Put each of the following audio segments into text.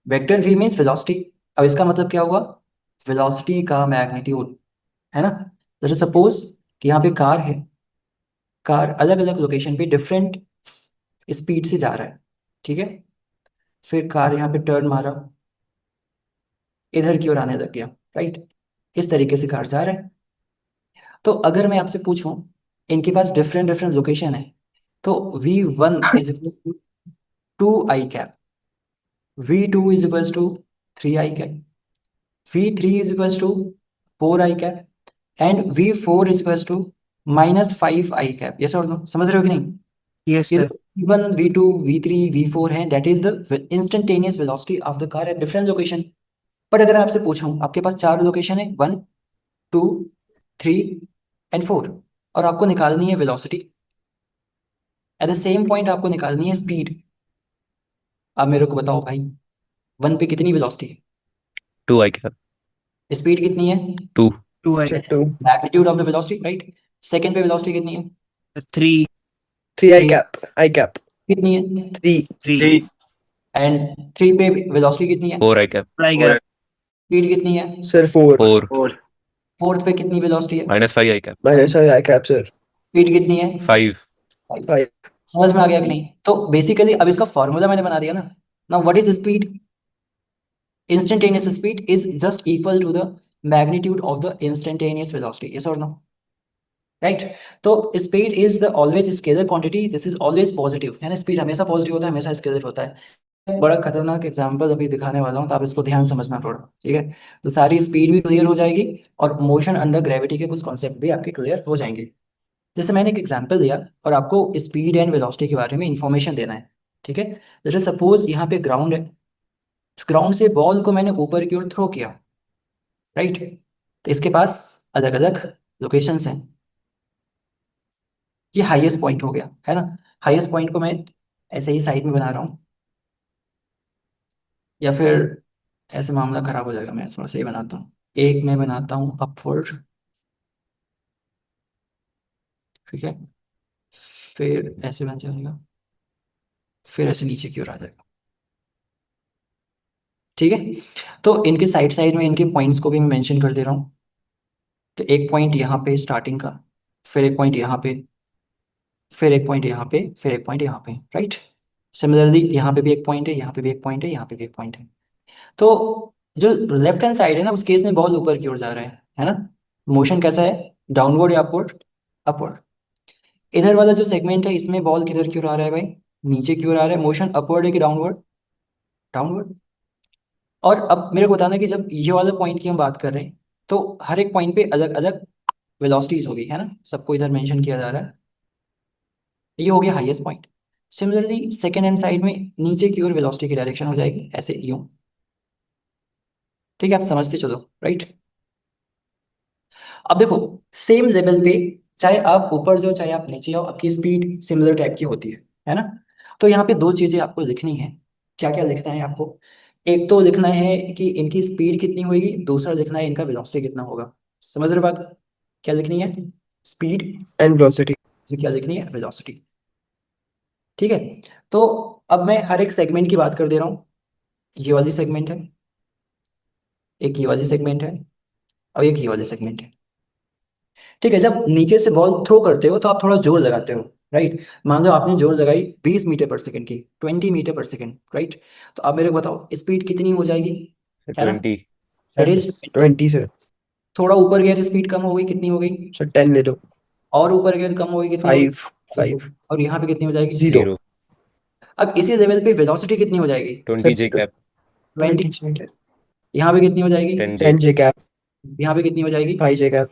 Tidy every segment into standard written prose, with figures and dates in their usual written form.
Vector v means velocity. अब इसका मतलब क्या हुआ, वेलोसिटी का मैग्नीट्यूड, है ना। जैसे सपोज कि यहाँ पे कार है, कार अलग अलग लोकेशन पे डिफरेंट स्पीड से जा रहा है, ठीक है। फिर कार यहाँ पे टर्न मारा, इधर की ओर आने लग गया, राइट। इस तरीके से कार जा रहा है। तो अगर मैं आपसे पूछूं, इनके पास डिफरेंट डिफरेंट लोकेशन है, तो v1 is equal to I cap, v2 is equal to 3 I cap, v3 is equal to 4 I cap, and v4 is equal to -5 I cap. Yes और नो, समझ रहे हो कि नहीं। यस ये sir. जो v1 v2 v3 v4 है, that is the instantaneous velocity of the car at different location. But अगर आपसे पूछूं, आपके पास चार लोकेशन है, 1 2 3 एंड 4, और आपको निकालनी है velocity, at the same point आपको निकालनी है स्पीड। अब मेरे को बताओ भाई, 1 पे कितनी वेलोसिटी है, 2 i cap। स्पीड कितनी है, 2। 2 I. Two. Magnitude of the velocity, right. Second पे वेलोसिटी कितनी है, 3। 3 I three. Cap. I cap. कितनी है, 3। 3। एंड थ्री पे वेलोसिटी कितनी है, 4 i cap। आई गया। स्पीड कितनी है, सर 4। 4। फोर्थ पे कितनी वेलोसिटी है, -5 i cap। Minus I cap sir. Speed कितनी है, 5। 5। 5। समझ में आ गया कि नहीं। तो बेसिकली अब इसका फॉर्मूला मैंने बना दिया ना। Now what is speed, instantaneous speed is just equal to the magnitude of the instantaneous velocity, yes or no, right। तो speed is the always scalar quantity, this is always positive, है ना। speed हमेशा positive होता है, हमेशा scalar होता है। बड़ा खतरनाक एग्जांपल अभी दिखाने वाला हूँ, तो आप इसको ध्यान समझना थोड़ा, ठीक है। तो सारी स्पीड भी क्लियर हो जाएगी, और मोशन अंडर ग्रेविटी के कुछ कॉन्सेप्ट भी आपके क्लियर हो जाएंगे। जैसे मैंने एक एग्जांपल दिया, और आपको स्पीड एंड वेलोसिटी के बारे में इंफॉर्मेशन देना है, ठीक है। जैसे सपोज यहाँ पे ग्राउंड है, इस ग्राउंड से बॉल को मैंने ऊपर की ओर थ्रो किया, राइट। तो इसके पास अलग अलग लोकेशंस हैं। ये हाईएस्ट पॉइंट हो गया, है ना। हाईएस्ट पॉइंट को मैं ऐसे ही साइड में बना रहा हूँ, या फिर ऐसे मामला खराब हो जाएगा, मैं थोड़ा सही बनाता हूँ। एक मैं बनाता हूँ अपवर्ड, ठीक है। फिर ऐसे बन जाएगा, फिर ऐसे नीचे की ओर आ जाएगा, ठीक है। तो इनके साइड साइड में इनके पॉइंट्स को भी मैं मेंशन कर दे रहा हूँ। तो एक पॉइंट यहाँ पे स्टार्टिंग का, फिर एक पॉइंट यहाँ पे, फिर एक पॉइंट यहाँ पे, फिर एक पॉइंट यहाँ पे, राइट। सिमिलरली यहाँ पे भी एक पॉइंट है, यहाँ पे भी एक पॉइंट है, यहाँ पे भी एक पॉइंट है। तो जो लेफ्ट हैंड साइड है ना, उस केस में बॉल ऊपर की ओर जा रहा है ना। मोशन कैसा है, डाउनवर्ड या अपवर्ड, अपवर्ड। इधर वाला जो सेगमेंट है, इसमें बॉल किधर की ओर आ रहा है भाई, नीचे की ओर आ रहा है। मोशन अपवर्ड है कि डाउनवर्ड, डाउनवर्ड। और अब मेरे को बताना है कि जब ये वाला पॉइंट की हम बात कर रहे हैं, तो हर एक पॉइंट पे अलग अलग वेलोसिटीज होगी, है ना। सबको इधर मेंशन किया जा रहा है। ये हो गया highest point. Similarly second hand side में नीचे की ओर वेलोसिटी की डायरेक्शन हो जाएगी ऐसे यूं, ठीक है। आप समझते चलो, राइट। अब देखो, सेम लेवल पे, चाहे आप ऊपर जाओ चाहे आप नीचे आओ, आपकी स्पीड सिमिलर टाइप की होती है ना। तो यहाँ पे दो चीजें आपको लिखनी है। क्या क्या लिखना है आपको, एक तो लिखना है कि इनकी स्पीड कितनी होगी, दूसरा लिखना है इनका वेलोसिटी कितना होगा। समझ रहे हो बात, क्या लिखनी है, स्पीड, एंड वेलोसिटी। क्या लिखनी है, वेलोसिटी, ठीक है। तो अब मैं हर एक सेगमेंट की बात कर दे रहा हूँ। ये वाली सेगमेंट है, एक ये वाली सेगमेंट है, और एक ये वाली सेगमेंट है, ठीक है। जब नीचे से बॉल थ्रो करते हो तो आप थोड़ा जोर लगाते हो, राइट। मान लो आपने जोर लगाई 20 मीटर पर सेकंड की, 20 मीटर पर सेकंड, राइट। तो अब मेरे को बताओ स्पीड कितनी हो जाएगी, है ना। 20। That is, 20 sir. थोड़ा ऊपर गया तो स्पीड कम हो गई, कितनी हो गई, सर 10 ले लो। और ऊपर गया तो कम हो गई, कितनी हो गई, 5। 5। और यहाँ पे कितनी हो जाएगी, 0। 0। अब इसी लेवल पे वेलोसिटी कितनी हो जाएगी, 20 j cap। 20। 20। यहाँ पे कितनी हो जाएगी, 10 j। 10 जे कैप। यहाँ पे कितनी हो जाएगी, 5 J cap.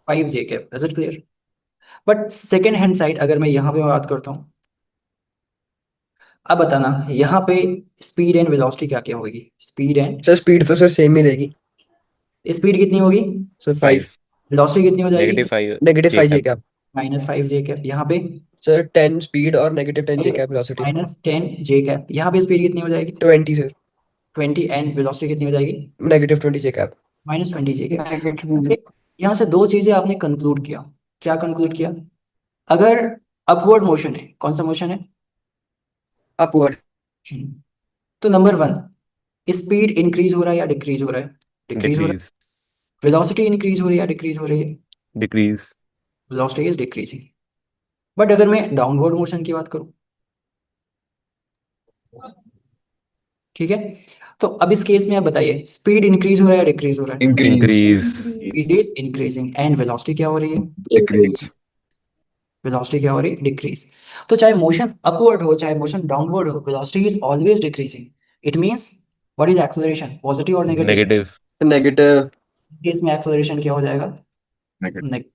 5 j cap. Is it clear. But second hand side अगर मैं यहाँ पे बात करता हूँ, अब बताना यहाँ पे स्पीड एंड वेलोसिटी क्या क्या होगी, स्पीड एंड, सर स्पीड तो सर सेम ही रहेगी। स्पीड कितनी होगी, सर 5। 5। वेलोसिटी कितनी हो जाएगी, -5 नेगेटिव j 5 जे cap। कैप। -5 j cap. यहाँ पे सर 10 स्पीड और नेगेटिव 10 जे कैप वेलोसिटी। -10 j cap. यहाँ पे स्पीड कितनी हो जाएगी, 20 सर। 20, एंड वेलोसिटी कितनी हो जाएगी, नेगेटिव 20 जे कैप। -20 j cap. यहाँ से दो चीजें आपने कंक्लूड किया। क्या कंक्लूड किया, अगर अपवर्ड मोशन है, कौन सा मोशन है, अपवर्ड। तो नंबर 1, स्पीड इंक्रीज हो रहा है या डिक्रीज हो रहा है? डिक्रीज हो रहा डिक्रीज है। वेलोसिटी इंक्रीज हो रही है या डिक्रीज हो रही है? Decrease velocity is decreasing. But अगर मैं डाउनवर्ड मोशन की बात करूं, ठीक है, तो अब इस केस में आप बताइए, स्पीड इंक्रीज हो रहा है या डिक्रीज हो रहा है? Increase. Increase speed is increasing and velocity क्या हो रही है? डिक्रीज। वेलोसिटी क्या हो रही है? डिक्रीज। तो चाहे मोशन अपवर्ड हो चाहे मोशन डाउनवर्ड हो, velocity is always decreasing. It means what is acceleration, positive और नेगेटिव? Negative negative. केस में एक्सेलरेशन क्या हो जाएगा? Negative negative.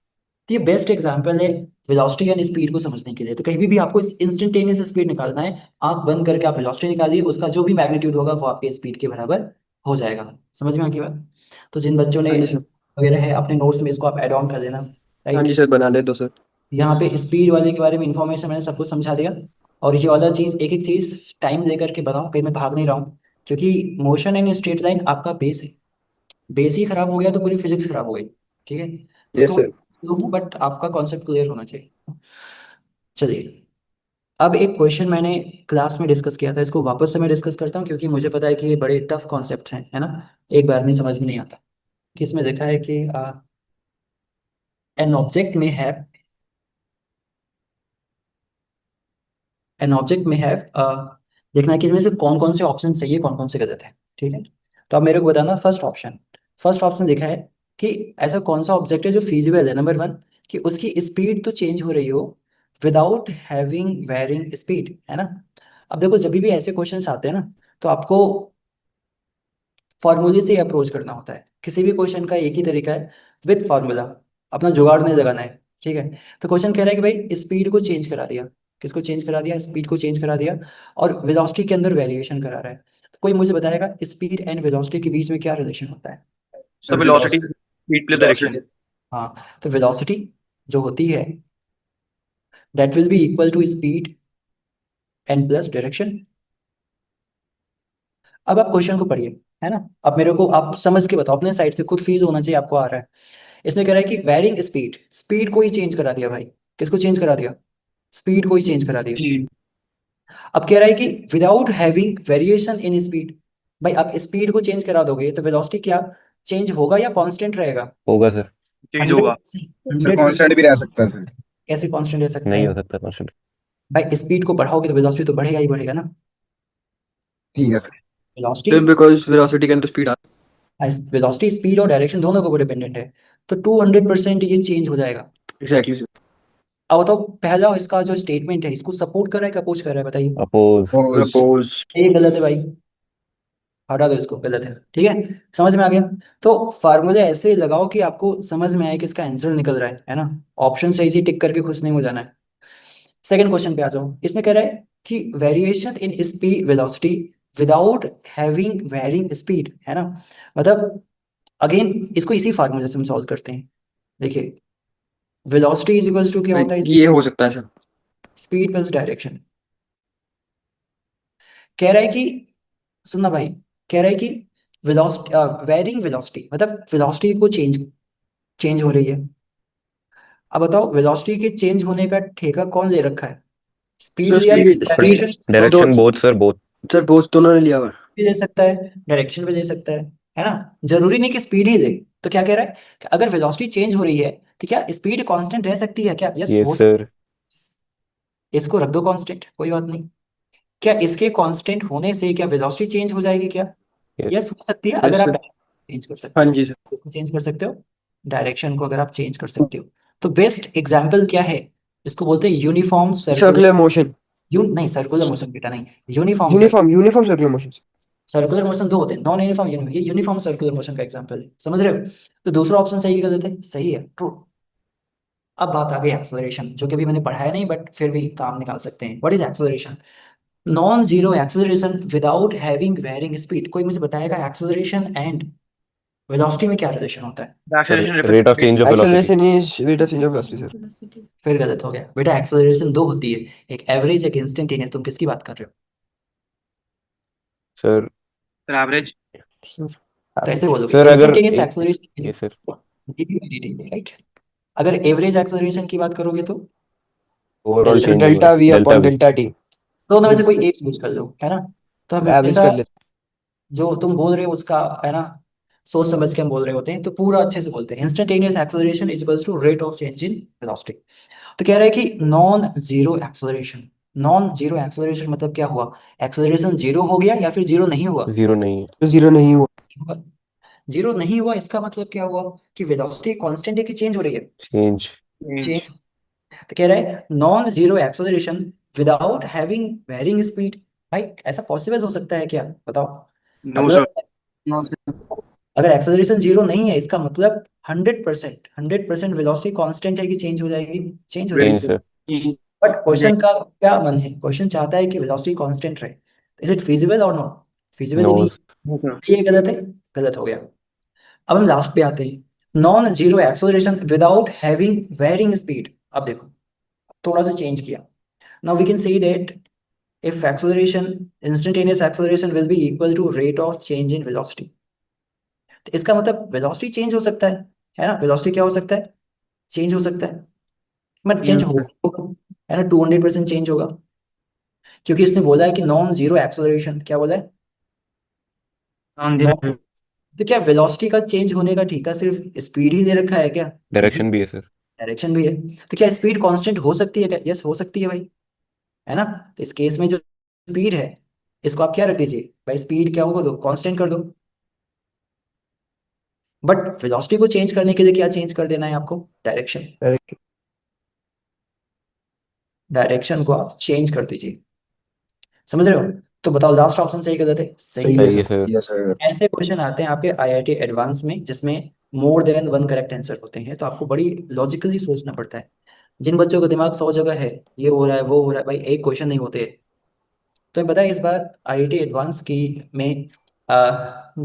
ये बेस्ट एग्जांपल है वेलोसिटी एंड स्पीड को समझने के लिए। तो कहीं भी आपको इंस्टेंटेनियस स्पीड निकालना है, आंख बंद करके आप वेलोसिटी निकालिए, उसका जो भी मैग्नीट्यूड होगा वो आपके स्पीड के बराबर हो जाएगा। समझ में आ गई बात? तो जिन बच्चों ने हाँ जी सर। वगैरह है अपने नोट्स में इसको आप ऐड ऑन कर देना। हाँ जी राइट। सर, बना ले दो सर। यहाँ पे स्पीड वाले के बारे में इंफॉर्मेशन मैंने सब कुछ समझा दिया। और ये वाला चीज़ एक एक चीज़ टाइम लेकर के बताऊँ, कहीं मैं भाग नहीं रहा हूँ, क्योंकि मोशन इन स्ट्रेट लाइन आपका बेस है। बेस ही खराब हो गया तो पूरी फिजिक्स खराब हो गई। ठीक है। यस तो सर। बट आपका कॉन्सेप्ट क्लियर होना चाहिए। चलिए, अब एक क्वेश्चन मैंने क्लास में डिस्कस किया था, इसको वापस से मैं डिस्कस करता हूँ, क्योंकि मुझे पता है कि ये बड़े टफ कॉन्सेप्ट्स हैं, है ना। एक बार में समझ में नहीं आता। कि इसमें देखा है कि एन ऑब्जेक्ट में है एन ऑब्जेक्ट में हैव देखना है कि इनमें से कौन कौन से ऑप्शन सही है, कौन कौन से गलत है। ठीक है। तो अब मेरे को बताना फर्स्ट ऑप्शन देखा है कि ऐसा कौन सा ऑब्जेक्ट है जो फीजिबल है, नंबर वन, कि उसकी स्पीड तो चेंज हो रही हो विदाउट हैविंग वेरिंग स्पीड, है ना। अब देखो, जब भी ऐसे क्वेश्चंस आते हैं ना, तो आपको फॉर्मूले से अप्रोच करना होता है। किसी भी क्वेश्चन का एक ही तरीका है, विद फार्मूला, अपना जुगाड़ नहीं लगाना है। ठीक है। तो क्वेश्चन कह रहा है कि भाई स्पीड को चेंज करा दिया, किसको चेंज करा दिया? स्पीड को चेंज करा दिया, और वेलोसिटी के अंदर वेरिएशन करा रहा है। तो कोई मुझे बताएगा स्पीड एंड वेलोसिटी के बीच में क्या रिलेशन होता है? Sir velocity speed plus direction. हाँ, तो वेलोसिटी जो होती है that will be equal to speed and plus direction. अब आप क्वेश्चन को पढ़िए, है ना। अब मेरे को आप समझ के बताओ, अपने साइड से खुद फील होना चाहिए आपको आ रहा है। इसमें कह रहा है कि वेरिंग स्पीड, स्पीड को ही चेंज करा दिया भाई। किसको चेंज करा दिया? स्पीड को ही चेंज करा दिया। अब कह रहा है कि without having variation in speed. भाई आप स्पीड को चेंज करा दोगे तो वेलोसिटी क्या चेंज होगा या कांस्टेंट रहेगा? होगा सर। चेंज होगा। 100%। सर 100%। कांस्टेंट भी रह सकता है सर। कैसे कांस्टेंट रह सकता नहीं है? हो सकता कॉन्स्टेंट। भाई स्पीड को बढ़ाओगे तो वेलोसिटी तो बढ़ेगा ही बढ़ेगा ना। ठीक है सर। वेलोसिटी बिकॉज वेलोसिटी के अंदर स्पीड वेलोसिटी स्पीड और डायरेक्शन दोनों को डिपेंडेंट है। तो 200% ये चेंज हो जाएगा। Exactly sir. अब बताओ, पहला इसका जो स्टेटमेंट है, इसको सपोर्ट कर रहा है कि अपोज कर रहा है? बताइए। अपोज। और सपोज। ये गलत है भाई, हटा दो इसको, गलत है। ठीक है। समझ में आ गया? तो फार्मूले ऐसे लगाओ कि आपको समझ में आए कि इसका आंसर निकल रहा है ना। ऑप्शन सही से टिक करके खुश नहीं हो जाना है। सेकंड क्वेश्चन पे आ जाओ। इसमें कह रहा है कि variation in speed velocity without having varying speed, है ना। मतलब अगेन इसको इसी फार्मूले से हम सॉल्व करते हैं। देखिए, वेलोसिटी इज इक्वल्स टू क्या होता है? ये हो सकता है सर। Speed plus direction. कह रहा है कि, सुनना भाई, कह रहा है कि वेलोसिटी वेरिंग वेलोसिटी मतलब वेलोसिटी को चेंज चेंज हो रही है। अब बताओ, वेलोसिटी के चेंज होने का ठेका कौन ले रखा है? स्पीड सर लिया है, स्पीड स्पीड डायरेक्शन दो direction both sir both. Sir both दोनों ने लिया हुआ है। भी ले सकता है, डायरेक्शन भी ले सकता है ना। जरूरी नहीं कि स्पीड ही ले। तो क्या कह रहा है कि अगर वेलोसिटी चेंज हो रही है तो क्या स्पीड कांस्टेंट रह सकती है क्या? यस, यस हो सकता सर। है। इसको रख दो कांस्टेंट, कोई बात नहीं। क्या इसके कांस्टेंट होने से क्या वेलोसिटी चेंज हो जाएगी क्या? यस यस, हो सकती है, यस अगर आप सर। चेंज कर सकते हाँ हो। जी सर। इसको चेंज कर सकते हो, डायरेक्शन को अगर आप चेंज कर सकते हो। तो बेस्ट एग्जाम्पल क्या है? इसको बोलते हैं यूनिफॉर्म सर्कुलर। Circular motion. नहीं, सर्कुलर मोशन बेटा नहीं, uniform circular. Uniform uniform circular motion. Circular motion दो होते हैं, नॉन यूनिफॉर्म यूनिफॉर्म। ये यूनिफॉर्म सर्कुलर मोशन का एग्जांपल है, समझ रहे हो? तो दूसरा ऑप्शन सही है गलत है? सही है, ट्रू। अब बात आ गई एक्सेलरेशन, जो कि अभी मैंने पढ़ाया नहीं बट फिर भी काम निकाल सकते हैं। What is acceleration? Non zero acceleration without having varying speed. कोई मुझे बताएगा एक्सेलरेशन एंड वेलोसिटी में क्या रिलेशन होता है? Sir acceleration rate of change of velocity. Acceleration is rate of change of velocity फिर गलत हो गया बेटा, एक्सेलरेशन दो होती है, एक एवरेज एक इंस्टेंटेनियस। तुम किसकी बात कर रहे हो? Sir sir average. सर। तो ऐसे बोलोगे सर अगर instantaneous acceleration, yes sir. Right. अगर एवरेज एक्सेलरेशन की बात करोगे तो ओवरऑल डेल्टा। चेंज डेल्टा होगा V delta upon V. Delta T. दोनों में से कोई एक चूज कर लो, है ना। तो एवरेज हमेशा कर लेते जो तुम बोल रहे हो उसका, है ना, सोच समझ के हम बोल रहे होते हैं, तो पूरा अच्छे से बोलते हैं। Instantaneous acceleration is equals to rate of change in velocity. तो कह रहा है कि non zero acceleration, non zero acceleration मतलब क्या हुआ? एक्सेलरेशन जीरो हो गया या फिर जीरो नहीं हुआ? जीरो नहीं है। तो जीरो नहीं हुआ। जीरो नहीं हुआ, इसका मतलब क्या हुआ कि वेलोसिटी कांस्टेंट है कि चेंज हो रही है? चेंज। चेंज। तो कह रहा है non zero acceleration without having varying speed. भाई ऐसा पॉसिबल हो सकता है क्या, बताओ? No sir. मतलब अगर एक्सेलरेशन जीरो नहीं है, इसका मतलब 100% वेलोसिटी कांस्टेंट है कि चेंज हो जाएगी? चेंज हो चेंज जाएगी। सर। बट क्वेश्चन का क्या मन है? क्वेश्चन चाहता है कि वेलोसिटी कांस्टेंट रहे। इज इट फिजिबल और नॉट? फिजिबल ही नो। नहीं। No sir. ये गलत है, गलत हो गया। अब हम लास्ट पे आते हैं, non zero acceleration without having varying speed. अब देखो, थोड़ा सा चेंज किया। Now we can say that if acceleration, instantaneous acceleration will be equal to rate of change in velocity। तो इसका मतलब वेलोसिटी चेंज हो सकता है ना? वेलोसिटी क्या हो सकता है? चेंज हो सकता है, बट चेंज होगा, है ना? 200% चेंज होगा, क्योंकि इसने बोला है कि नॉन जीरो एक्सेलरेशन। क्या बोला है? Non- तो क्या वेलोसिटी का चेंज होने का ठीका सिर्फ स्पीड ही दे रखा है क्या? नहीं, डायरेक्शन भी है सर। डायरेक्शन भी है। तो क्या स्पीड कांस्टेंट हो सकती है क्या? यस, हो सकती है भाई, है ना? तो इस केस में जो स्पीड है, इसको आप क्या रख दीजिए भाई, स्पीड क्या होगा, दो कांस्टेंट कर दो। बट वेलोसिटी को चेंज करने के लिए क्या चेंज कर देना है आपको? डायरेक्शन। डायरेक्ट। डायरेक्शन को आप चेंज कर दीजिए, समझ रहे हो? तो बताओ लास्ट ऑप्शन सही गलत है? सही सही है। है सही है सर। सर। Yes sir. ऐसे क्वेश्चन आते हैं आपके आईआईटी एडवांस में जिसमें more than one correct answer होते हैं, तो आपको बड़ी लॉजिकली सोचना पड़ता है। जिन बच्चों का दिमाग 100 जगह है, ये हो रहा है वो हो रहा है, भाई एक क्वेश्चन नहीं होते। तो पता है इस बार आईआईटी एडवांस की में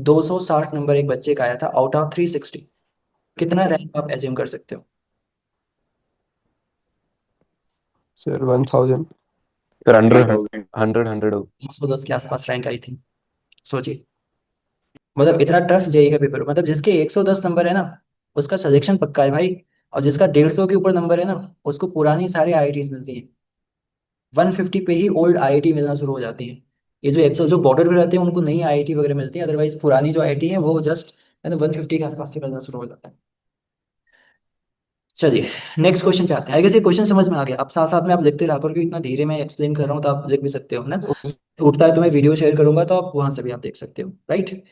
260 नंबर एक बच्चे का आया था आउट ऑफ 360। कितना रैंक आप एज्यूम कर सकते हो? Sir 1000। Sir hundred 1000। Hundred hundred 110 के आसपास रैंक आई थी, सोचिए। मतलब इतना टफ जेई का पेपर, मतलब जिसके 110 नंबर है ना, उसका सिलेक्शन पक्का है भाई। और जिसका 150 के ऊपर नंबर है ना, उसको पुरानी सारे आईआईटीज मिलती हैं। 150 पे ही ओल्ड आईआईटी मिलना शुरू हो जाती है। ये जो 100 जो बॉर्डर पे रहते हैं उनको नई आईआईटी वगैरह मिलती है, अदरवाइज पुरानी जो आईआईटी है वो जस्ट 150 के आसपास से मिलना शुरू हो जाता है। चलिए नेक्स्ट क्वेश्चन पे आते हैं। आई गेस ये क्वेश्चन समझ में आ गया। अब साथ साथ में आप लिखते रहा करो, क्योंकि इतना धीरे मैं एक्सप्लेन कर रहा हूँ तो आप लिख भी सकते हो ना। उठता है तो मैं वीडियो शेयर करूंगा तो आप वहां से भी आप देख सकते हो, राइट?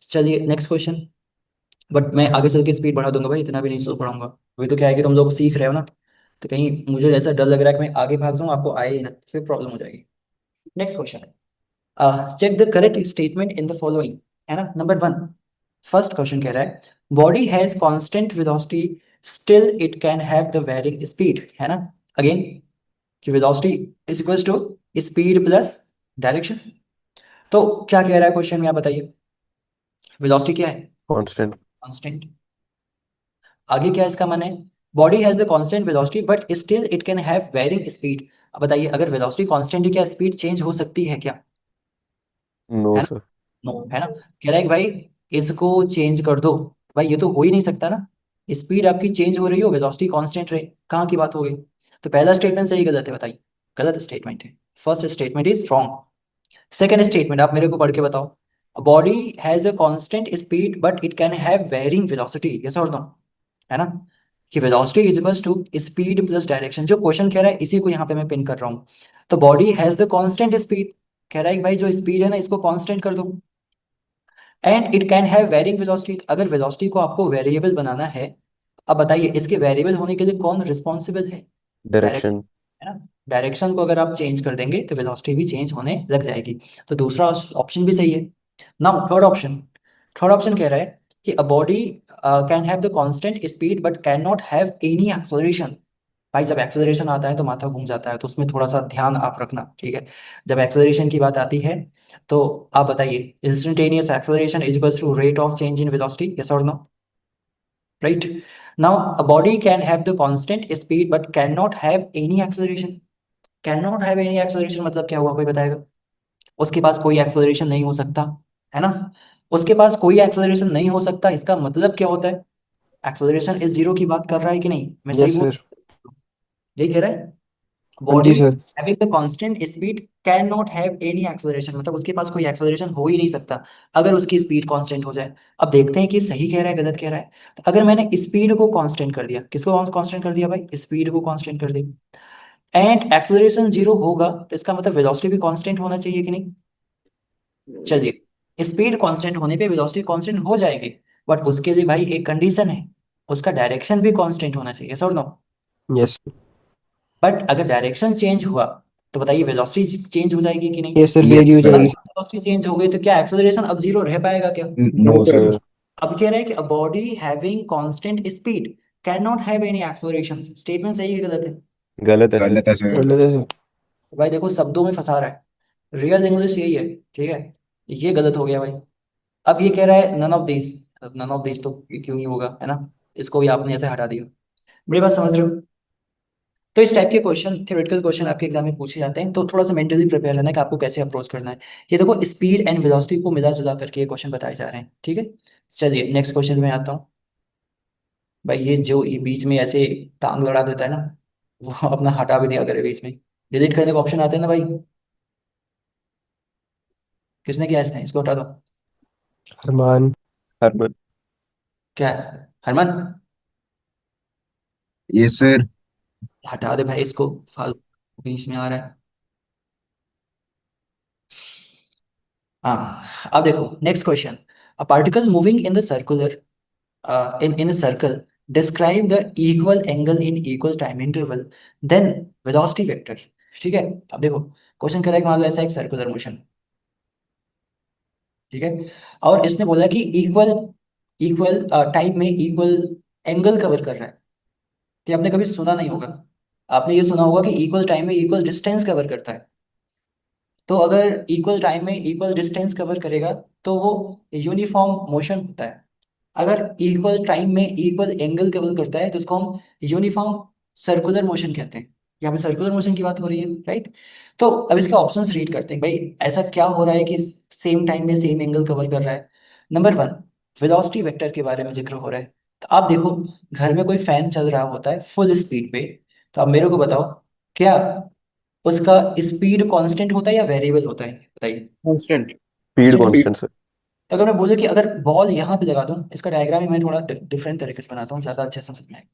चलिए नेक्स्ट क्वेश्चन। बट मैं आगे चल के स्पीड बढ़ा दूंगा भाई, इतना भी नहीं स्लो पढ़ाऊंगा। अभी तो क्या है कि तुम लोग सीख रहे हो ना, तो कहीं मुझे ऐसा डर लग रहा है कि मैं आगे भाग जाऊँ, आपको आए ही ना, तो फिर प्रॉब्लम हो जाएगी। Next question, check the correct statement in the following, है ना? नंबर 1, फर्स्ट क्वेश्चन कह रहा है body has constant velocity still it can have the varying speed, है ना? अगेन, कि velocity is equals to speed plus direction. तो क्या कह रहा है क्वेश्चन में, आप बताइए। वेलोसिटी क्या है? कांस्टेंट। कांस्टेंट। आगे क्या इसका मन है? Body has the constant velocity but still it can have varying speed. अब बताइए, अगर वेलोसिटी कांस्टेंट है, क्या स्पीड चेंज हो सकती है क्या? नो है ना? सर। नो, है ना? कह रहा है कि भाई इसको चेंज कर दो। भाई ये तो हो ही नहीं सकता ना, स्पीड आपकी चेंज हो रही हो, वेलोसिटी कांस्टेंट रहे, कहाँ की बात हो गई? तो पहला स्टेटमेंट सही गलत है, बताइए। गलत स्टेटमेंट है, first statement is wrong. Second statement आप मेरे को पढ़ के बताओ, body has a constant speed but it can have varying velocity, yes और नो? है ना? कि velocity is equals to speed plus direction. जो क्वेश्चन कह रहा है इसी को यहाँ पे मैं पिन कर रहा हूँ। तो body has the constant speed, कह रहा है कि भाई जो स्पीड है ना इसको कांस्टेंट कर दो, and it can have varying velocity. अगर वेलोसिटी को आपको वेरिएबल बनाना है, अब बताइए इसके वेरिएबल होने के लिए कौन रिस्पॉन्सिबल है? Direction, direction. है ना? डायरेक्शन को अगर आप चेंज कर देंगे तो वेलोसिटी भी चेंज होने लग जाएगी। तो दूसरा ऑप्शन भी सही है। Now third option, third option कह रहा है कि अ body can have the constant speed but can not have any acceleration. भाई जब एक्सेलरेशन आता है तो माथा घूम जाता है, तो उसमें थोड़ा सा ध्यान आप रखना, ठीक है? जब एक्सेलरेशन की बात आती है तो आप बताइए, instantaneous acceleration is equals to rate of change in velocity, yes और no? Right? Now a body can have the constant speed but can not have any acceleration. Can not have any acceleration मतलब क्या हुआ, कोई बताएगा? उसके पास कोई acceleration नहीं हो सकता, है ना? उसके पास कोई एक्सेलरेशन नहीं हो सकता, इसका मतलब क्या होता है? एक्सेलरेशन इज जीरो की बात कर रहा है कि नहीं? मैं सही यस बोल, सर। यही कह रहा है? हाँ बॉडी जी sir. Having the constant speed can not have any acceleration, मतलब उसके पास कोई एक्सेलरेशन हो ही नहीं सकता अगर उसकी स्पीड कांस्टेंट हो जाए। अब देखते हैं कि सही कह रहा है गलत कह रहा है। तो अगर मैंने स्पीड को कांस्टेंट कर दिया, किसको कांस्टेंट कर दिया भाई, स्पीड को कांस्टेंट कर दिया, एंड एक्सेलरेशन जीरो होगा, तो इसका मतलब वेलोसिटी भी कांस्टेंट होना चाहिए कि नहीं। चलिए, स्पीड कांस्टेंट होने पे वेलोसिटी कांस्टेंट हो जाएगी, बट उसके लिए भाई एक कंडीशन है, उसका डायरेक्शन भी कांस्टेंट होना चाहिए, सर नो। यस बट अगर डायरेक्शन चेंज हुआ तो बताइए वेलोसिटी चेंज हो जाएगी कि नहीं। यस सर, Yes, वेरी हो sir. जाएगी। वेलोसिटी चेंज हो गई तो क्या एक्सेलरेशन अब जीरो रह पाएगा क्या। No, No, sir. sir. अब कह रहे हैं कि a body having constant speed can not have any acceleration, statement सही है कि गलत है। गलत है सर। गलत है सर. गलत है सर। भाई देखो शब्दों में फंसा रहा है, रियल इंग्लिश यही है, ठीक है। ये गलत हो गया भाई। अब ये कह रहा है none of this, none of this तो क्यों ही होगा, है ना। इसको भी आपने ऐसे हटा दिया। मेरी बात समझ रहे हो। तो इस टाइप के क्वेश्चन, थ्योरेटिकल क्वेश्चन आपके एग्जाम में पूछे जाते हैं, तो थोड़ा सा मेंटली प्रिपेयर रहना है कि आपको कैसे अप्रोच करना है। ये देखो स्पीड एंड वेलोसिटी को मिला जुला करके ये क्वेश्चन बताए जा रहे हैं, ठीक है। चलिए नेक्स्ट क्वेश्चन में आता हूँ। भाई ये जो ये बीच में ऐसे टांग लड़ा देता है ना, वो अपना हटा भी दिया करे बीच में, डिलीट करने का ऑप्शन आते हैं ना भाई। किसने किया इसने, इसको हटा दो। अरमान। हरमन। क्या है हरमन, Yes, sir. हटा दे भाई इसको, फालतू बीच में आ रहा है। हाँ अब देखो next question. A particle moving in the circular in a circle describe the equal angle in equal time interval then velocity vector। ठीक है। अब देखो क्वेश्चन कह रहा है कि मान लो ऐसा एक सर्कुलर मोशन, ठीक है, और इसने बोला कि इक्वल इक्वल टाइम में इक्वल एंगल कवर कर रहा है। तो ये आपने कभी सुना नहीं होगा, आपने ये सुना होगा कि इक्वल टाइम में इक्वल डिस्टेंस कवर करता है। तो अगर इक्वल टाइम में इक्वल डिस्टेंस कवर करेगा तो वो यूनिफॉर्म मोशन होता है। अगर इक्वल टाइम में इक्वल एंगल कवर करता है तो उसको हम यूनिफॉर्म सर्कुलर मोशन कहते हैं। यहाँ पे सर्कुलर मोशन की बात हो रही है, राइट। तो अब इसके ऑप्शंस रीड करते हैं भाई, ऐसा क्या हो रहा है कि सेम टाइम में सेम एंगल कवर कर रहा है। नंबर वन, वेलोसिटी वेक्टर के बारे में जिक्र हो रहा है। तो आप देखो घर में कोई फैन चल रहा होता है फुल स्पीड पे, तो आप मेरे को बताओ क्या उसका स्पीड कांस्टेंट होता है या वेरिएबल होता है, बताइए। Constant. Speed Constant। Constant sir. तो अगर मैं बोलूँ कि अगर बॉल यहाँ पे लगा दूं, इसका डायग्राम ही मैं थोड़ा डिफरेंट तरीके से बनाता हूँ, ज़्यादा अच्छा समझ में आए।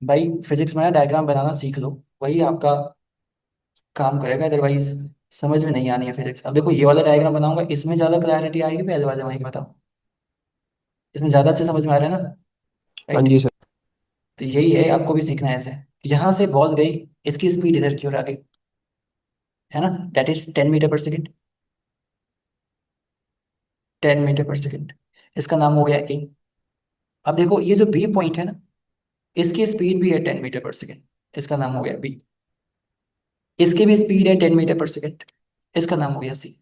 भाई फिजिक्स में डायग्राम बनाना सीख लो, वही आपका काम करेगा, अदरवाइज समझ में नहीं आनी है फिजिक्स। अब देखो ये वाला डायग्राम बनाऊंगा, इसमें ज़्यादा क्लैरिटी आएगी पहले वाले में आएगी, बताओ। इसमें ज़्यादा अच्छे समझ में आ रहा है ना, हाँ राइट। जी सर। तो यही है, आपको भी सीखना है ऐसे। यहाँ से बॉल गई, इसकी स्पीड इधर की ओर आ गई, है ना, डेट इज 10 मीटर पर सेकेंड, 10 मीटर पर सेकेंड। इसका नाम हो गया ए। अब देखो ये जो बी पॉइंट है ना, इसकी स्पीड भी है 10 मीटर पर सेकेंड, इसका नाम हो गया बी। इसकी भी स्पीड है 10 मीटर पर सेकेंड, इसका नाम हो गया सी।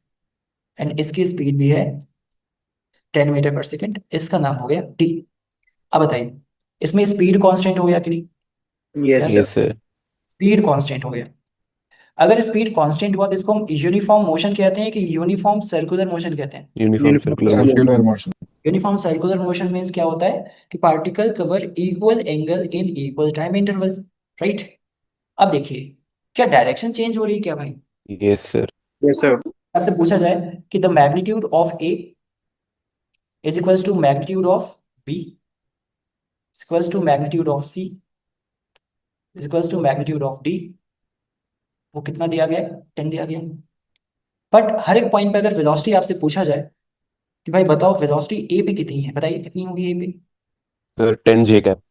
एंड इसकी स्पीड भी है 10 मीटर पर सेकेंड, इसका नाम हो गया डी। अब बताइए इसमें स्पीड कांस्टेंट हो गया कि नहीं। Yes yes, yes sir. Speed constant हो गया। अगर स्पीड कांस्टेंट हुआ तो इसको हम यूनिफॉर्म मोशन कहते हैं कि यूनिफॉर्म सर्कुलर मोशन कहते हैं। Uniform circular motion. Circular motion. Uniform circular motion means क्या होता है कि particle cover equal angle in equal time interval, right. अब देखिए क्या डायरेक्शन चेंज हो रही है क्या भाई। Yes sir. Yes sir. आपसे पूछा जाए कि the magnitude of A is equals to magnitude of B is equals to magnitude of C is equals to magnitude of D, वो कितना दिया गया है, 10 दिया गया। बट हर एक पॉइंट पे अगर वेलोसिटी आपसे पूछा जाए कि भाई बताओ वेलोसिटी ए पे कितनी है, बताइए कितनी होगी ए पे। सर 10 जे कैप।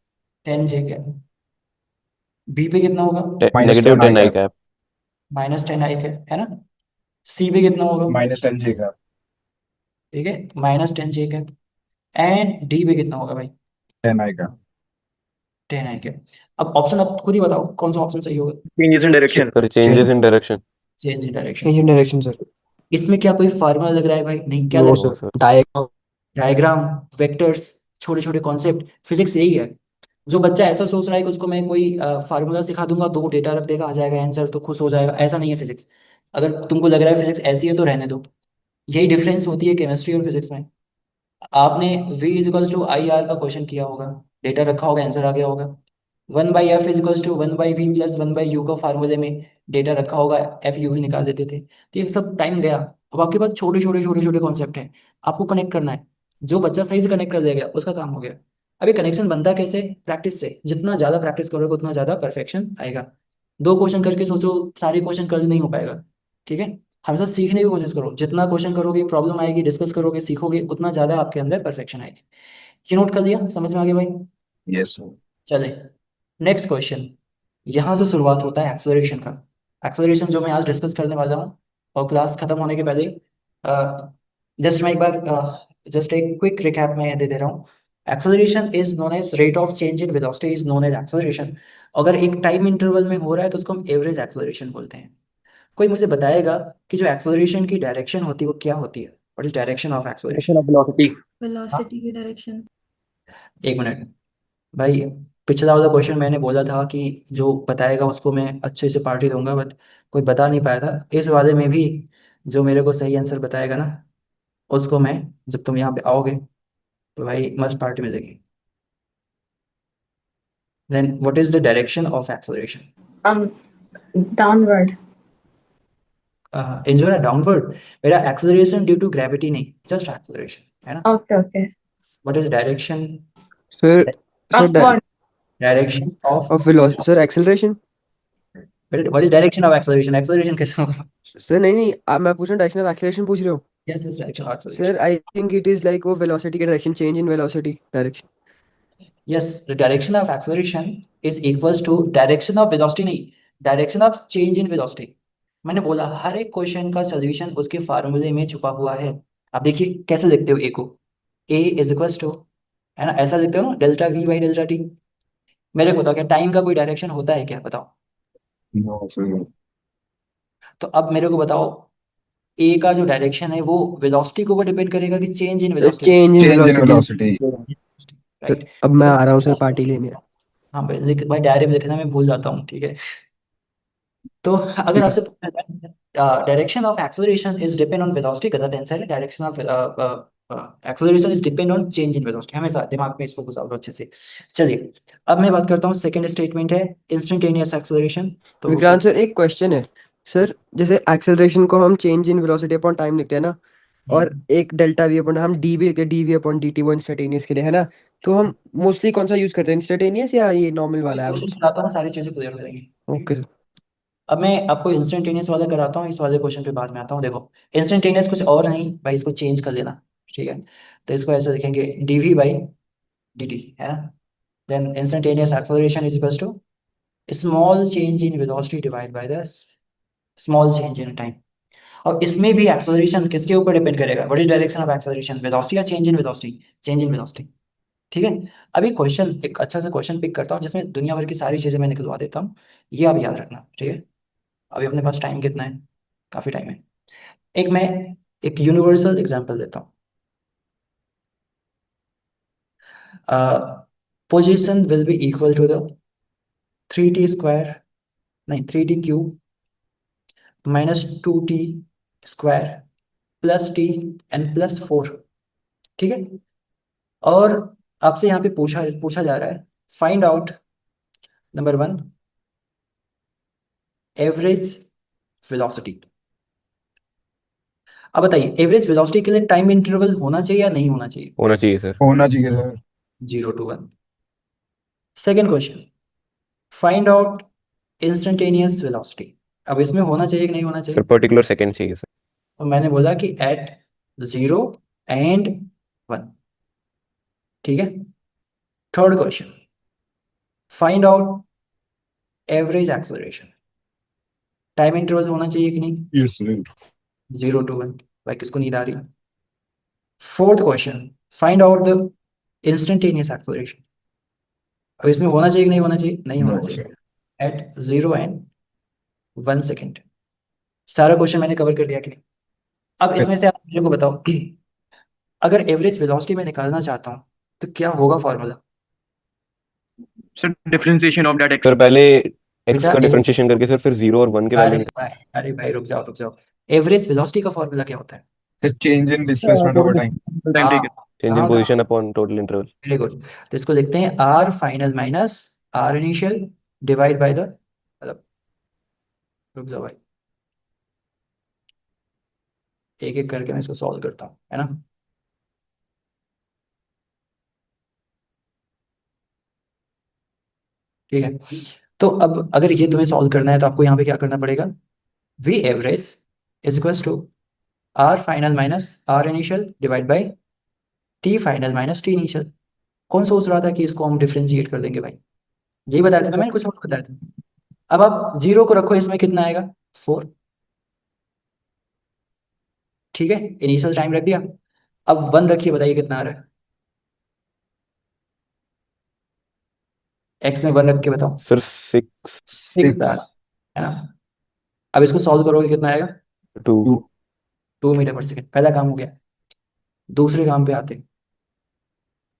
10 जे कैप। बी पे कितना होगा, Minus negative 10 I 10 I cap. Cap. -10 I cap, है ना। सी पे कितना होगा, -10 J cap. ठीक है, -10 जे कैप। एंड डी पे कितना होगा भाई, 10 I cap. 10 I cap. अब ऑप्शन आप खुद ही बताओ कौन सा ऑप्शन सही होगा। Changes in direction. Sir changes in direction. Change in direction. Change in direction sir. इसमें क्या कोई फार्मूला लग रहा है भाई, नहीं, क्या नो लग रहा है। Sir, diagram. डायग्राम, वेक्टर्स, छोटे छोटे कॉन्सेप्ट, फिजिक्स यही है। जो बच्चा ऐसा सोच रहा है कि उसको मैं कोई फार्मूला सिखा दूंगा, दो डेटा रख देगा, आ जाएगा आंसर तो खुश हो जाएगा, ऐसा नहीं है फिजिक्स। अगर तुमको लग रहा है फिजिक्स ऐसी है तो रहने दो। यही डिफरेंस होती है केमिस्ट्री और फिजिक्स में। आपने V equals to I R का क्वेश्चन किया होगा, डेटा रखा होगा, आंसर आ गया होगा। One by F is equals to one by V plus one by U का फार्मूले में डेटा रखा होगा, एफ यू भी निकाल देते थे। तो ये सब टाइम गया। अब आपके पास छोटे छोटे छोटे छोटे कॉन्सेप्ट हैं, आपको कनेक्ट करना है। जो बच्चा सही से कनेक्ट कर देगा उसका काम हो गया। अभी कनेक्शन बनता कैसे? प्रैक्टिस से। जितना ज़्यादा प्रैक्टिस करोगे उतना ज़्यादा परफेक्शन आएगा। 2 क्वेश्चन करके सोचो सारे क्वेश्चन कर नहीं हो पाएगा, ठीक है। हमेशा सीखने की कोशिश करो। जितना क्वेश्चन करोगे, प्रॉब्लम आएगी, डिस्कस करोगे, सीखोगे, उतना ज़्यादा आपके अंदर परफेक्शन आएगी। ये नोट कर दिया? समझ में आ गया भाई? Yes sir. चले नेक्स्ट क्वेश्चन। यहाँ से शुरुआत होता है एक्सेलरेशन का। एक्सेलरेशन जो मैं आज डिस्कस करने वाला हूँ, और क्लास खत्म होने के पहले जस्ट मैं एक बार जस्ट एक क्विक रिकैप मैं दे रहा हूँ। Acceleration is known as rate of change in velocity is known as acceleration. अगर एक टाइम इंटरवल में हो रहा है तो उसको हम एवरेज एक्सेलरेशन बोलते हैं। कोई मुझे बताएगा कि जो एक्सेलरेशन की डायरेक्शन होती है वो क्या होती है? What is direction of acceleration? Direction of velocity. Velocity की डायरेक्शन। एक मिनट भाई, पिछला वाला क्वेश्चन मैंने बोला था कि जो बताएगा उसको मैं अच्छे से पार्टी दूंगा, बट कोई बता नहीं पाया था। इस वाले में भी जो मेरे को सही आंसर बताएगा ना, उसको मैं, जब तुम यहाँ पे आओगे तो भाई मस्त पार्टी मिलेगी। Then what is the direction of acceleration? Downward. इंजोर डाउनवर्ड। मेरा एक्सेलरेशन ड्यू टू ग्रेविटी नहीं, जस्ट एक्सेलरेशन है ना। Okay okay. What is direction? Sir upward. Direction of of velocity sir acceleration. What is direction of acceleration? Acceleration कैसे होगा? Sir नहीं मैं पूछ रहा हूँ डायरेक्शन ऑफ एक्सेलरेशन पूछ रहे हो? Yes yes, direction of sir acceleration. I think it is like वो वेलोसिटी की direction, change in velocity direction. Yes, the direction of acceleration is equals to direction of velocity नहीं, direction of change in velocity। मैंने बोला हर एक question का solution उसके फार्मूले में छुपा हुआ है। आप देखिए कैसे लिखते हो ए को, ए इज इक्वल्स टू, है ना, ऐसा लिखते हो ना, delta we by delta T. मेरे को बताओ क्या टाइम का कोई डायरेक्शन होता है क्या? बताओ। No sir. तो अब मेरे को बताओ ए का जो डायरेक्शन है वो वेलोसिटी के ऊपर डिपेंड करेगा कि change in velocity? Change in change in velocity. Velocity. Right. अब मैं आ रहा हूँ सर पार्टी लेने। हाँ भाई, भाई डायरी में लिखना मैं भूल जाता हूँ, ठीक है। तो अगर आपसे direction of acceleration is depend on velocity, गलत आंसर है। Direction of acceleration is depend on change in velocity. हमेशा दिमाग में इसको घुसा लो अच्छे से। चलिए अब मैं बात करता हूँ, सेकंड स्टेटमेंट है इंस्टेंटेनियस एक्सेलरेशन। तो विक्रांत सर एक क्वेश्चन है सर, जैसे एक्सेलरेशन को हम change in velocity upon time लिखते हैं ना, और एक डेल्टा वी अपॉन हम डी भी लिखते हैं, D V upon D T, वो इंस्टेंटेनियस के लिए है ना। तो हम मोस्टली कौन सा यूज करते हैं, इंस्टेंटेनियस या ये नॉर्मल वाला क्वेश्चन एवरेज? बताता हूँ, सारी चीजें क्लियर हो जाएंगी। Okay sir. अब मैं आपको इंस्टेंटेनियस वाला कराता हूँ, इस वाले क्वेश्चन पे बाद में आता हूँ। देखो इंस्टेंटेनियस कुछ और नहीं भाई, इसको चेंज कर लेना, ठीक है। तो इसको ऐसे लिखेंगे D V by D T, है ना। Then instantaneous acceleration is equals to small change in velocity divide by the small change in time. और इसमें भी एक्सेलरेशन किसके ऊपर डिपेंड करेगा? What is direction of acceleration? Velocity या change in velocity? Change in velocity, ठीक है। अभी क्वेश्चन, एक अच्छा सा क्वेश्चन पिक करता हूँ जिसमें दुनिया भर की सारी चीजें मैं निकलवा देता हूँ, ये आप याद रखना, ठीक है। अभी अपने पास टाइम कितना है? काफी टाइम है। एक मैं एक यूनिवर्सल एग्जांपल देता हूँ। Position will be equal to the 3t square, नहीं 3t cube minus 2t square plus t and plus 4, ठीक है। और आपसे यहाँ पे पूछा पूछा जा रहा है find out number 1 average velocity. अब बताइए एवरेज वेलोसिटी के लिए टाइम इंटरवल होना चाहिए या नहीं होना चाहिए? होना चाहिए सर। होना चाहिए sir. 0 to 1। Second question, find out instantaneous velocity. अब इसमें होना चाहिए कि नहीं होना सर चाहिए? पर्टिकुलर सेकंड चाहिए सर। तो मैंने बोला कि एट 0 एंड 1, ठीक है। Third question, find out average acceleration. Time interval होना चाहिए कि नहीं? Yes sir. 0 to 1। भाई किसको नींद आ रही? Fourth question, find out the instantaneous acceleration. अब इसमें होना चाहिए कि नहीं होना चाहिए? नहीं होना नो चाहिए। सर। At 0 and 1 second. सारा क्वेश्चन मैंने कवर कर दिया कि नहीं? अब इसमें से आप मेरे को बताओ अगर एवरेज वेलोसिटी में निकालना चाहता हूँ तो क्या होगा formula? Sir, differentiation of that x. Sir पहले एक्स बेटा का डिफरेंशिएशन करके सर फिर 0 और 1 के वैल्यू निकाल। अरे भाई रुक जाओ रुक जाओ। एवरेज वेलोसिटी का फॉर्मूला क्या होता है? Sir change in displacement over time. Time taken. Change in position upon total interval. Very good. तो इसको लिखते हैं R final minus R initial divide by the, मतलब रुक जाओ भाई, एक एक करके मैं इसको सॉल्व करता हूँ, है ना। ठीक है, तो अब अगर ये तुम्हें सॉल्व करना है तो आपको यहाँ पे क्या करना पड़ेगा, V average is equals to R final minus R initial divide by T final minus T initial. कौन सोच रहा था कि इसको हम डिफ्रेंशिएट कर देंगे भाई, यही बताया था ना मैंने, कुछ और बताया था। अब आप जीरो को रखो, इसमें कितना आएगा 4, ठीक है, इनिशियल टाइम रख दिया। अब 1 रखिए, बताइए कितना आ रहा है, एक्स में 1 रख के बताओ। सर 6 6 आ रहा है ना। अब इसको सॉल्व करोगे कितना आएगा, 2 2 मीटर पर सेकेंड। पहला काम हो गया, दूसरे काम पे आते हैं।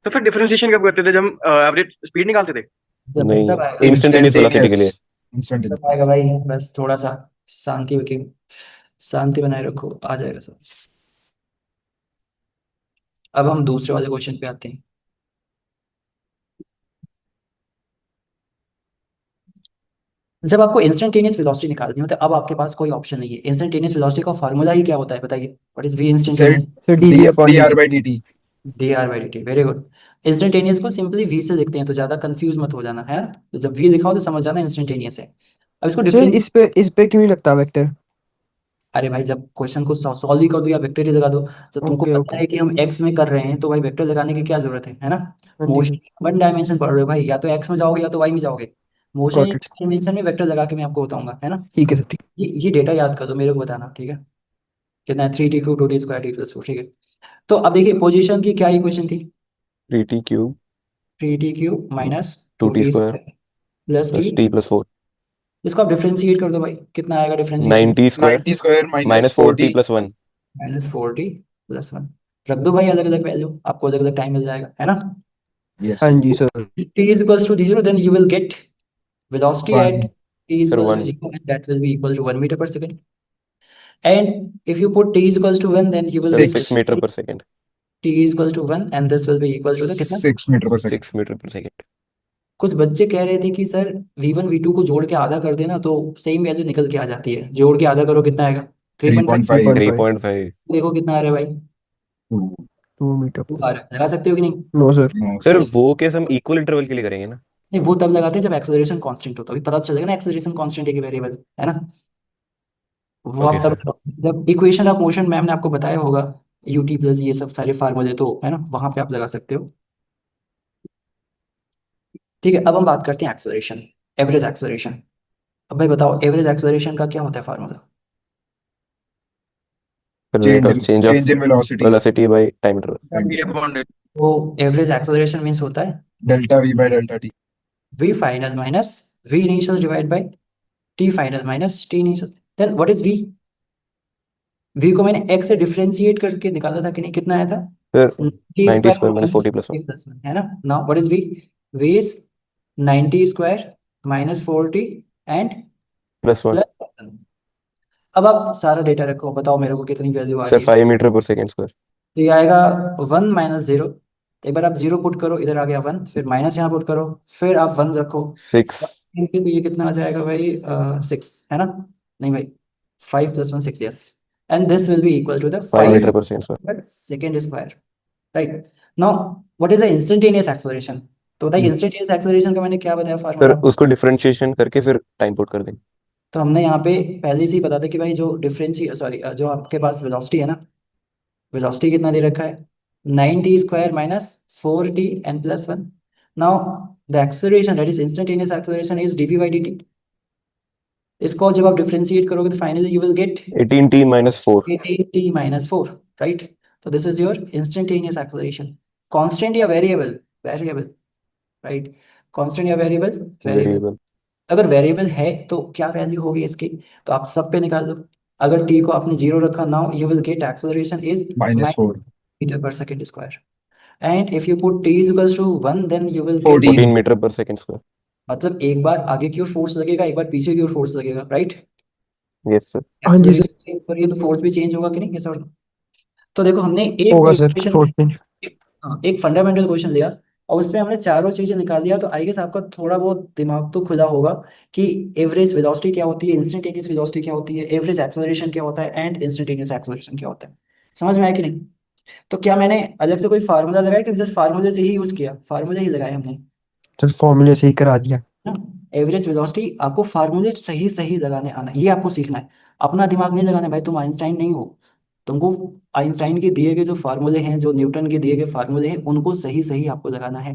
तो फिर डिफरेंशिएशन कब करते थे, जब हम एवरेज स्पीड निकालते थे? जब नहीं, सब आएगा, इंस्टेंटेनियस वेलोसिटी के लिए। सब आएगा भाई, बस थोड़ा सा शांति रखिए, शांति बनाए रखो, आ जाएगा सब। अब हम दूसरे वाले क्वेश्चन पे आते हैं। जब आपको इंस्टेंटेनियस वेलोसिटी निकालनी हो तो अब आपके पास कोई ऑप्शन नहीं है। इंस्टेंटेनियस वेलोसिटी का फार्मूला ही क्या होता है बताइए, what is V instantaneous, sir dv upon dt। dr by dt। D R by D T, very good. Instantaneous को सिंपली वी से लिखते हैं, तो ज्यादा कंफ्यूज मत हो जाना, है ना। तो जब वी लिखा हो तो समझ जाना इंस्टेंटेनियस है। अब इसको सर डिफरेंस, इस पे क्यों नहीं लगता वेक्टर? अरे भाई जब क्वेश्चन को सॉल्व ही कर दो या वेक्टर ही लगा दो, जब तुमको ओके पता ओके है कि हम एक्स में कर रहे हैं तो भाई वेक्टर लगाने की क्या जरूरत है ना। हाँ जी मोशन 1 डायमेंशन पढ़ रहे हो भाई, या तो एक्स में जाओगे या तो वाई में जाओगे। Motion got it. डायमेंशन में वेक्टर लगा के मैं आपको बताऊंगा, है ना। ठीक है सर ठीक। ये डेटा याद कर दो, मेरे को बताना, ठीक है। कितना है, 3t³ 2t² t+4, ठीक है। तो अब देखिए पोजीशन की क्या इक्वेशन थी, 3t cube 3t³ minus 2t square plus T. Plus t plus 4 इसको आप डिफ्रेंशिएट कर दो भाई, कितना आएगा differentiation, 9t square 90 square minus 4t plus 1। -4t+1। रख दो भाई अलग अलग वैल्यू, आपको अलग अलग टाइम मिल जाएगा, है ना। yes हाँ जी sir. t is equals to 0, then you will get velocity at one t is sir equals to 1 0, and that will be equal to 1 meter per second. And if you put t is equals to 1, then you will sir get 6 metre पर second. t is equals to 1, and this will be equal to the कितना। 6 meter per second 6 metre पर second. कुछ बच्चे कह रहे थे कि sir v1 v2 को जोड़ के आधा कर देना तो सेम वैल्यू निकल के आ जाती है, जोड़ के आधा करो कितना आएगा, 3.5। 3.5 3.5 देखो कितना आ रहा है भाई, 2 मीटर 2 आ रहा है, लगा सकते हो कि नहीं। No sir. no सर वो केस हम इक्वल इंटरवल के लिए करेंगे ना। नहीं, वो तब लगाते हैं जब एक्सेलरेशन कांस्टेंट हो, तो अभी पता तो चलेगा ना एक्सेलरेशन कांस्टेंट है कि वेरिएबल, है ना। वो ओके आप तब, सर। जब इक्वेशन ऑफ मोशन मैम ने आपको बताया होगा, यूटी प्लस ये सब सारे फार्मूले, तो है ना, वहां पे आप लगा सकते हो। ठीक है, अब हम बात करते हैं एक्सेलरेशन, एवरेज एक्सेलरेशन। अब भाई बताओ एवरेज एक्सेलरेशन का क्या होता है formula. Rate of change of change in velocity velocity by time interval. V upon L। वो एवरेज एक्सेलरेशन मीन्स होता है delta v by delta t V final minus V initial divide by T final minus T initial. Then what is V, V को मैंने x से differentiate करके निकाला था कि नहीं, कितना आया था, sir 90 90 square square minus 40 plus 1 plus 1, है ना। Now what is V, V is 90 square minus 40 and plus 1। Plus. अब आप सारा डेटा रखो, बताओ मेरे को कितनी वैल्यू आ सर रही है। 5 मीटर पर सेकेंड स्क्वायर। तो ये आएगा 1 माइनस 0, एक बार आप 0 पुट करो, इधर आ गया 1, फिर माइनस यहाँ पुट करो, फिर आप 1 रखो, 6 तो ये कितना आ जाएगा भाई, 6, है ना। नहीं भाई, 5 + 1 6, yes. And this will be equal to the 5 metre 5 per second square. Second square, right. Now what is the instantaneous acceleration, तो बताइए इंस्टेंटेनियस एक्सेलरेशन का मैंने क्या बताया सर फार्मूला। उसको डिफरेंशिएशन करके फिर टाइम पुट कर देंगे। तो हमने यहाँ पे पहले से ही बता था कि भाई जो सॉरी जो आपके पास वेलोसिटी है ना, वेलोसिटी कितना दे रखा है, 9t square minus 4t n plus 1। Now the acceleration that is instantaneous acceleration is dv by dt। इसको जब आप डिफरेंशिएट करोगे तो finally you will get 18t minus 4 18t minus 4, right. तो this is your instantaneous acceleration. Constant या variable, variable, right. Constant या variable, variable. Variable. अगर variable है तो क्या वैल्यू होगी इसकी, तो आप सब पे निकाल दो। अगर t को आपने 0 रखा, now you will get acceleration is -4 metre पर second square. And if you put t is equals to 1, then you will get, 14 14 metre पर सेकेंड स्क्वायर। मतलब एक बार आगे की ओर फोर्स लगेगा, एक बार पीछे की ओर फोर्स लगेगा, राइट। Yes sir. हाँ जी सर। एक्सेलरेशन चेंज करिए तो फोर्स भी चेंज होगा कि नहीं, yes or no? तो देखो हमने एक होगा कोई सर क्वेश्चन, शॉर्ट में। हाँ एक फंडामेंटल क्वेश्चन लिया और उसमें हमने चारों चीजें निकाल दिया, तो आई गेस आपका थोड़ा बहुत दिमाग तो खुला होगा कि एवरेज वेलोसिटी क्या होती है, इंस्टेंटेनियस वेलोसिटी क्या होती है, एवरेज एक्सेलरेशन क्या होता है एंड इंस्टेंटेनियस एक्सेलरेशन क्या होता है। समझ में आया कि नहीं? तो क्या मैंने अलग से कोई फार्मूला लगाया कि जस्ट फार्मूले से ही यूज किया? फार्मूले ही लगाए हमने सर फॉर्मूले से ही करा दिया। ना। एवरेज वेलोसिटी आपको फार्मूले सही सही लगाने आना है, ये आपको सीखना है। अपना दिमाग नहीं लगाना है भाई, तुम आइंस्टाइन नहीं हो। तुमको आइंस्टाइन के दिए गए जो फार्मूले हैं, जो न्यूटन के दिए गए फार्मूले हैं, उनको सही सही आपको लगाना है।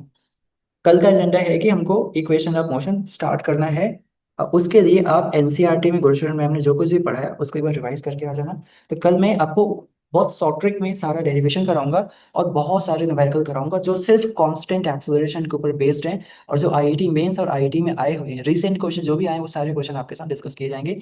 कल का एजेंडा है कि हमको इक्वेशन ऑफ मोशन स्टार्ट करना है। और उसके लिए आप एनसीईआरटी में गुरशरण मैम ने जो कुछ भी पढ़ाया उसको एक बार रिवाइज करके आ जाना। तो कल मैं आपको बहुत शॉर्ट ट्रिक में सारा डेरिवेशन कराऊंगा और बहुत सारे न्यूमेरिकल कराऊंगा जो सिर्फ कांस्टेंट एक्सेलरेशन के ऊपर बेस्ड हैं, और जो आईआईटी मेंस और आईआईटी में आए हुए हैं रिसेंट क्वेश्चन जो भी आए वो सारे क्वेश्चन आपके साथ डिस्कस किए जाएंगे।